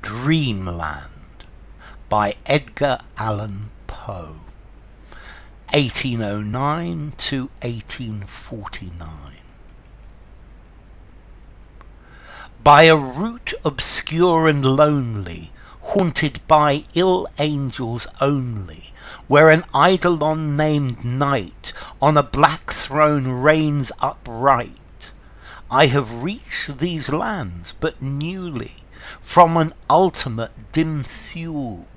Dreamland by Edgar Allan Poe, 1809 to 1849. By a route obscure and lonely, haunted by ill angels only, where an Eidolon named Night on a black throne reigns upright, I have reached these lands but newly, from an ultimate dim Thule,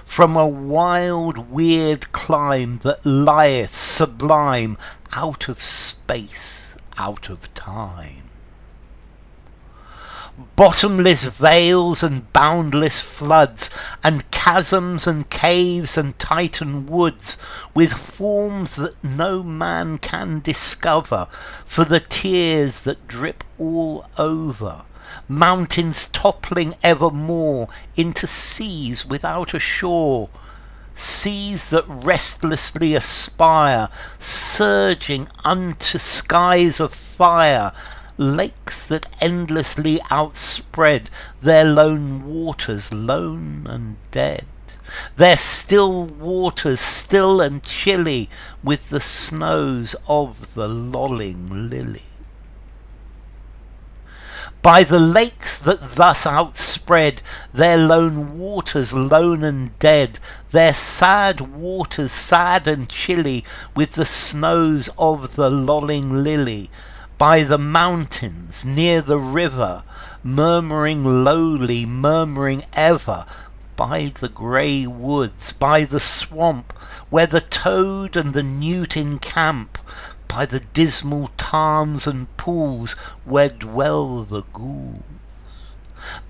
from a wild weird clime that lieth sublime out of space, out of time. Bottomless vales and boundless floods, and chasms and caves and titan woods, with forms that no man can discover, for the tears that drip all over, mountains toppling evermore into seas without a shore, seas that restlessly aspire, surging unto skies of fire, lakes that endlessly outspread their lone waters, lone and dead, their still waters still and chilly with the snows of the lolling lily. By the lakes that thus outspread their lone waters lone and dead, their sad waters sad and chilly with the snows of the lolling lily, by the mountains near the river, murmuring lowly, murmuring ever, by the grey woods, by the swamp, where the toad and the newt encamp, by the dismal tarns and pools, where dwell the ghouls.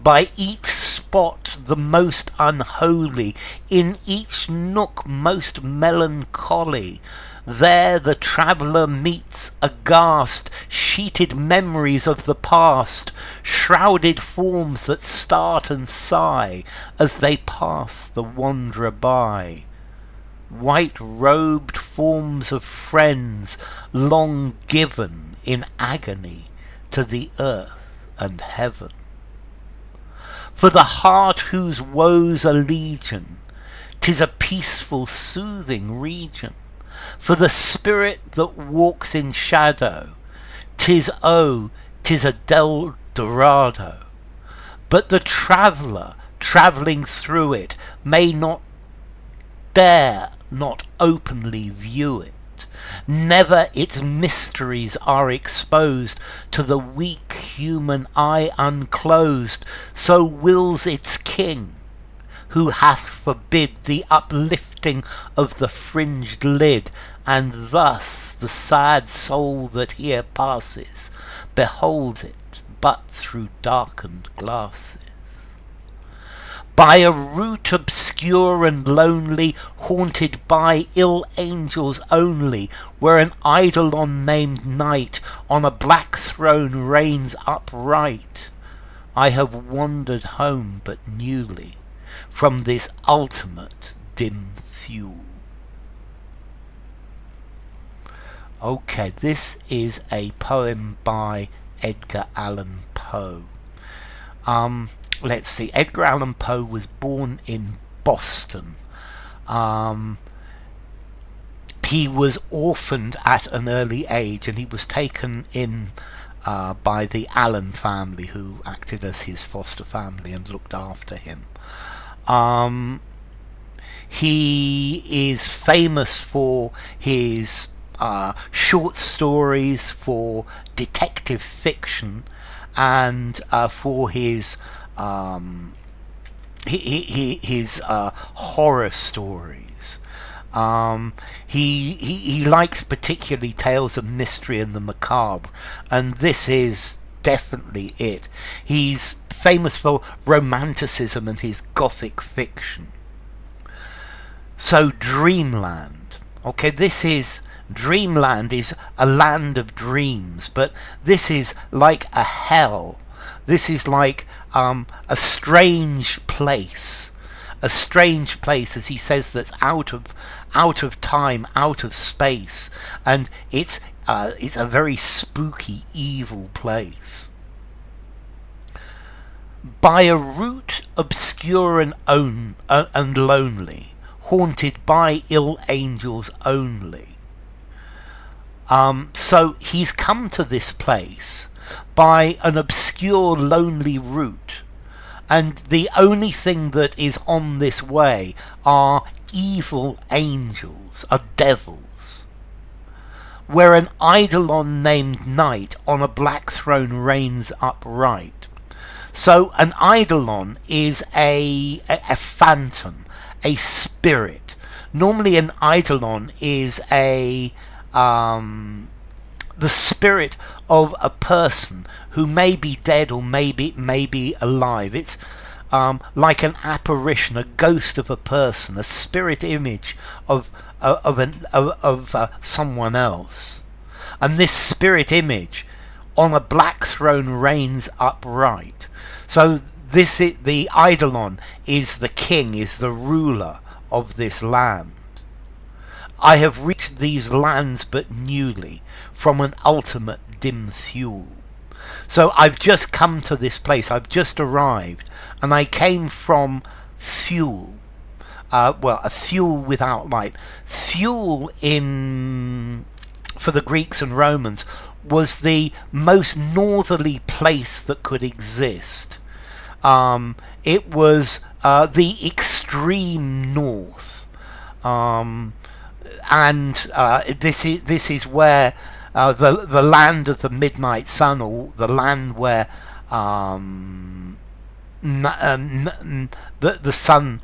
By each spot the most unholy, in each nook most melancholy, there the traveller meets aghast sheeted memories of the past, shrouded forms that start and sigh as they pass the wanderer by, white-robed forms of friends long given in agony to the earth and heaven. For the heart whose woes are legion, 'tis a peaceful soothing region. For the spirit that walks in shadow, 'tis a Dorado. But the traveller travelling through it may not dare not openly view it. Never its mysteries are exposed to the weak human eye unclosed, so wills its king, who hath forbid the uplifting of the fringed lid, and thus the sad soul that here passes beholds it but through darkened glasses. By a route obscure and lonely, haunted by ill angels only, where an Eidolon named Night on a black throne reigns upright, I have wandered home but newly, from this ultimate dim Thule. Okay, this is a poem by Edgar Allan Poe. Let's see, Edgar Allan Poe was born in Boston. He was orphaned at an early age, and he was taken in by the Allan family, who acted as his foster family and looked after him. He is famous for his short stories, for detective fiction, and for his horror stories. He likes particularly tales of mystery and the macabre, and this is definitely it. He's famous for romanticism and his gothic fiction. So Dreamland. Okay, Dreamland is a land of dreams, but this is like a hell. This is like a strange place. A strange place, as he says, that's out of time, out of space, and it's a very spooky, evil place. By a route obscure and lonely, haunted by ill angels only. So he's come to this place by an obscure, lonely route, and the only thing that is on this way are evil angels, are devils, where an Eidolon named Night on a black throne reigns upright. So an Eidolon is a phantom, a spirit. Normally an Eidolon is the spirit of a person who may be dead or may be alive. It's like an apparition, a ghost of a person, a spirit image of someone else. And this spirit image on a black throne reigns upright. So the Eidolon is the king, is the ruler of this land. I have reached these lands but newly, from an ultimate dim Thule. So I've just come to this place, I've just arrived, and I came from Thule. A Thule without light. Thule for the Greeks and Romans was the most northerly place that could exist. It was the extreme north. And this is where the land of the midnight sun, or the land where the sun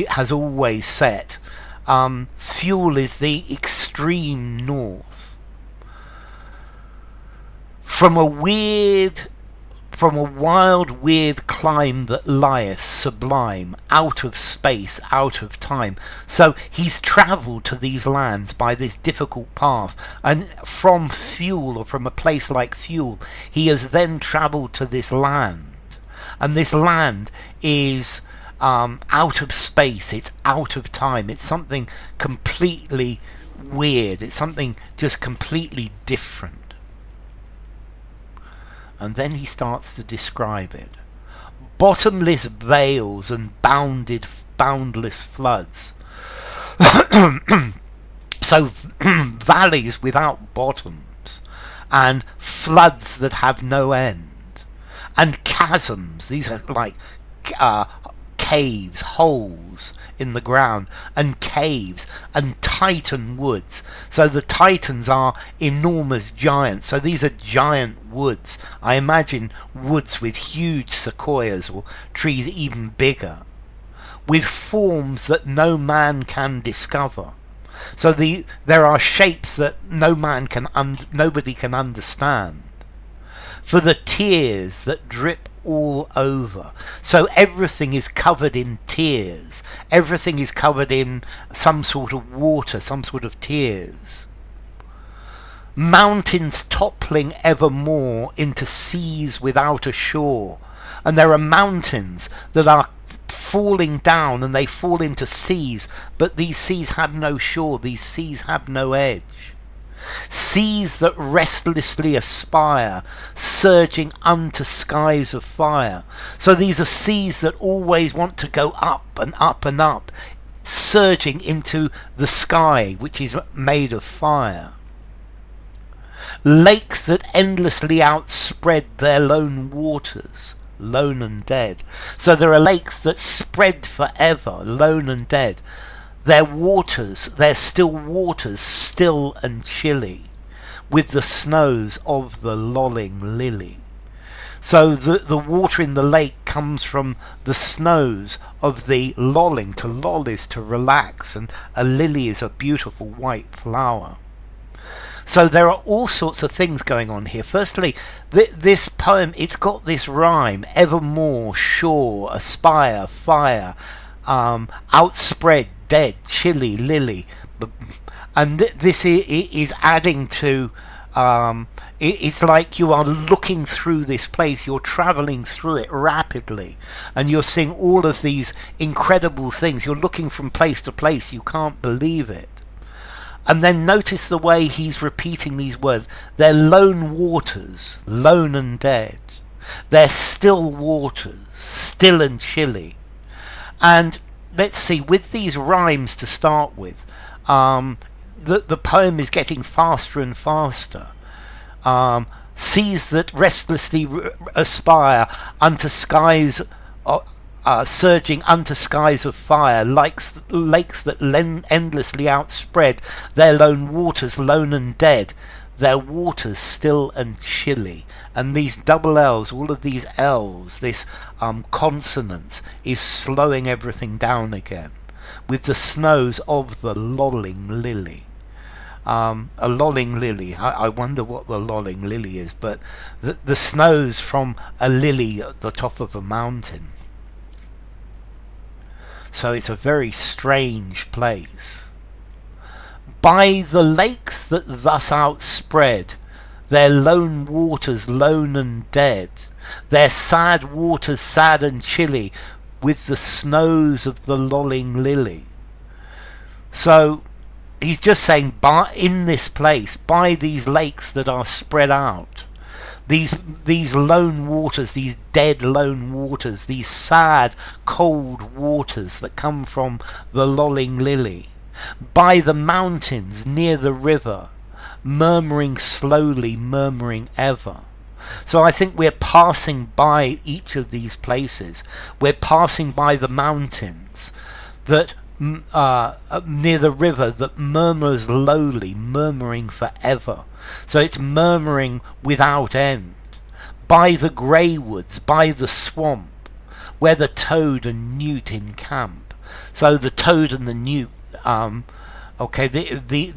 has always set. Thule is the extreme north. From a wild, weird clime that lieth, sublime, out of space, out of time. So he's travelled to these lands by this difficult path, and from Thule, or from a place like Thule, he has then travelled to this land. And this land is out of space, it's out of time, it's something completely weird, it's something just completely different. And then he starts to describe it. Bottomless vales and boundless floods. So valleys without bottoms, and floods that have no end, and chasms. These are like caves, holes in the ground, and caves, and titan woods. So the titans are enormous giants. So these are giant woods. I imagine woods with huge sequoias, or trees even bigger, with forms that no man can discover. So there are shapes that nobody can understand. For the tears that drip all over. So everything is covered in tears. Everything is covered in some sort of water, some sort of tears. Mountains toppling evermore into seas without a shore. And there are mountains that are falling down, and they fall into seas, but these seas have no shore, these seas have no edge. Seas that restlessly aspire, surging unto skies of fire. So these are seas that always want to go up and up and up, surging into the sky, which is made of fire. Lakes that endlessly outspread their lone waters, lone and dead. So there are lakes that spread forever, lone and dead. Their waters, their still waters, still and chilly, with the snows of the lolling lily. So the water in the lake comes from the snows of the lolling. To loll is to relax, and a lily is a beautiful white flower. So there are all sorts of things going on here. Firstly, this poem, it's got this rhyme: evermore, shore, aspire, fire, outspread, dead, chilly, lily. And this is adding to, it's like you are looking through this place, you're travelling through it rapidly, and you're seeing all of these incredible things. You're looking from place to place, you can't believe it. And then notice the way he's repeating these words. They're lone waters, lone and dead. They're still waters, still and chilly. And let's see, with these rhymes to start with, the poem is getting faster and faster. Seas that restlessly aspire unto skies, surging unto skies of fire, lakes that endlessly outspread, their lone waters lone and dead, their waters still and chilly. And these double L's, all of these L's, this consonants, is slowing everything down again, with the snows of the lolling lily. A lolling lily. I wonder what the lolling lily is, but the snows from a lily at the top of a mountain. So it's a very strange place. By the lakes that thus outspread, their lone waters lone and dead, their sad waters sad and chilly, with the snows of the lolling lily. So he's just saying, in this place, by these lakes that are spread out, these lone waters, these dead lone waters, these sad cold waters that come from the lolling lily, by the mountains near the river, murmuring slowly, murmuring ever. So I think we're passing by each of these places. We're passing by the mountains that near the river that murmurs lowly, murmuring forever. So it's murmuring without end. By the grey woods, by the swamp, where the toad and newt encamp. So the toad and the newt,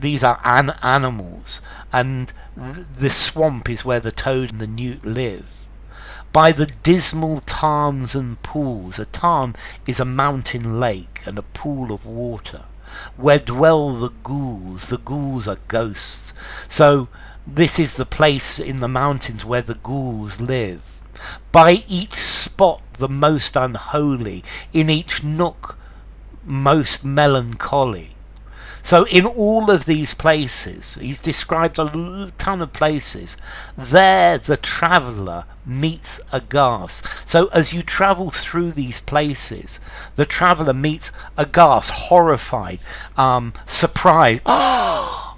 these are animals, and the swamp is where the toad and the newt live. By the dismal tarns and pools, a tarn is a mountain lake and a pool of water, where dwell the ghouls are ghosts. So this is the place in the mountains where the ghouls live. By each spot the most unholy, in each nook most melancholy. So in all of these places, he's described a ton of places, there the traveller meets aghast. So as you travel through these places, the traveller meets aghast, horrified, surprised. And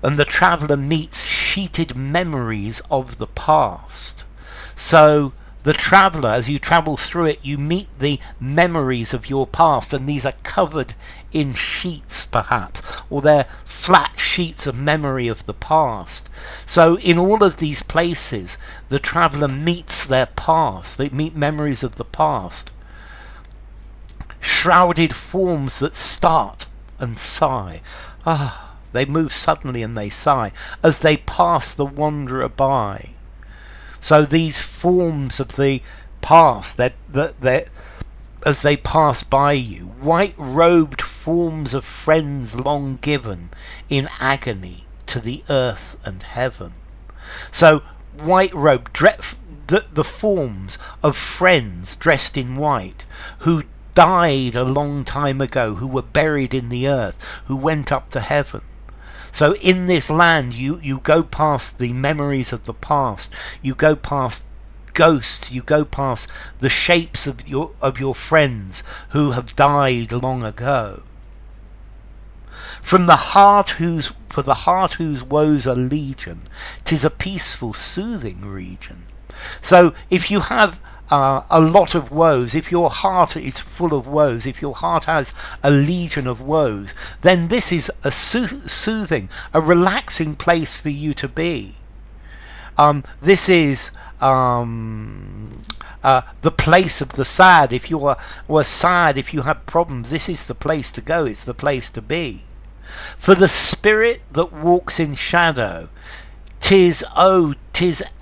the traveller meets sheeted memories of the past. So the traveller, as you travel through it, you meet the memories of your past, and these are covered in sheets perhaps, or they're flat sheets of memory of the past. So in all of these places, the traveller meets their past, they meet memories of the past. Shrouded forms that start and sigh. They move suddenly and they sigh as they pass the wanderer by. So these forms of the past, as they pass by you, white-robed forms of friends long given in agony to the earth and heaven. So white-robed, the forms of friends dressed in white, who died a long time ago, who were buried in the earth, who went up to heaven. So in this land you go past the memories of the past, you go past ghosts, you go past the shapes of your friends who have died long ago. For the heart whose woes are legion, 'tis a peaceful, soothing region. So if you have a lot of woes, if your heart is full of woes, if your heart has a legion of woes, then this is a soothing, a relaxing place for you to be. This is the place of the sad. If you were sad, if you have problems, this is the place to go, it's the place to be. For the spirit that walks in shadow, 'tis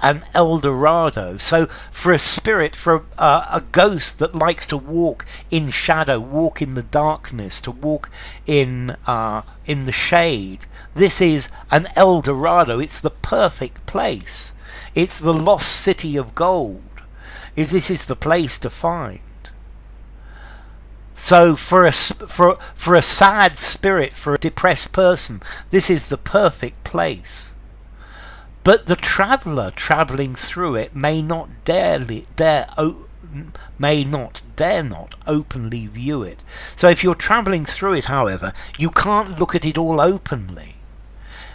an Eldorado. So for a spirit, for a ghost that likes to walk in shadow, walk in the darkness, to walk in the shade, this is an Eldorado. It's the perfect place. It's the lost city of gold. This is the place to find. So for a sad spirit, for a depressed person, this is the perfect place. but the traveller travelling through it may not dare not openly view it. So if you're travelling through it, however, you can't look at it all openly.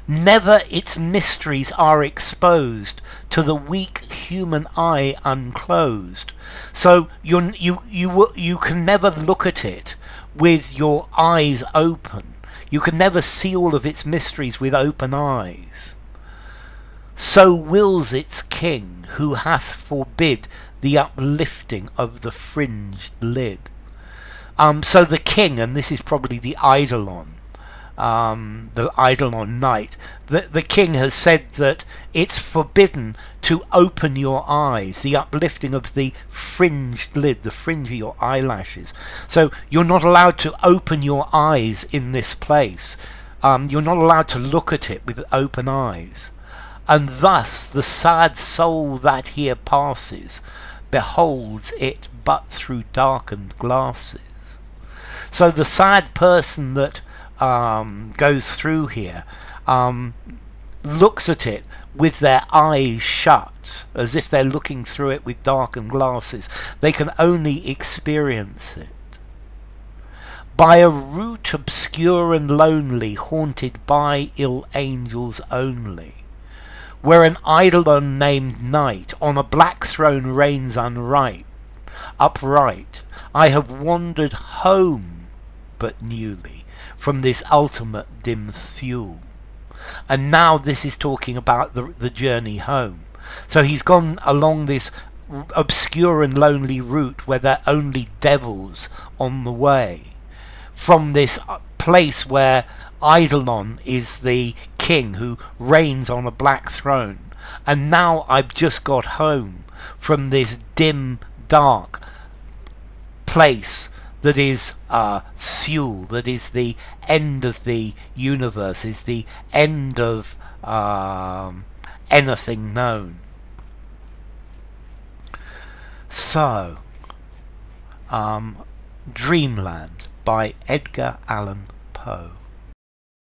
Never its mysteries are exposed to the weak human eye unclosed. So you can never look at it with your eyes open. You can never see all of its mysteries with open eyes. So wills its king, who hath forbid the uplifting of the fringed lid. So the king, and this is probably the Eidolon knight, the king has said that it's forbidden to open your eyes, the uplifting of the fringed lid, the fringe of your eyelashes. So you're not allowed to open your eyes in this place. You're not allowed to look at it with open eyes. And thus the sad soul that here passes beholds it but through darkened glasses. So the sad person that goes through here looks at it with their eyes shut, as if they're looking through it with darkened glasses. They can only experience it by a route obscure and lonely, haunted by ill angels only, where an Eidolon named Night on a black throne reigns upright. I have wandered home but newly from this ultimate dim fuel. And now this is talking about the journey home. So he's gone along this obscure and lonely route where there are only devils on the way, from this place where Eidolon is the king who reigns on a black throne. And now I've just got home from this dim, dark place that is Thule, that is the end of the universe, is the end of anything known. So, Dreamland by Edgar Allan Poe.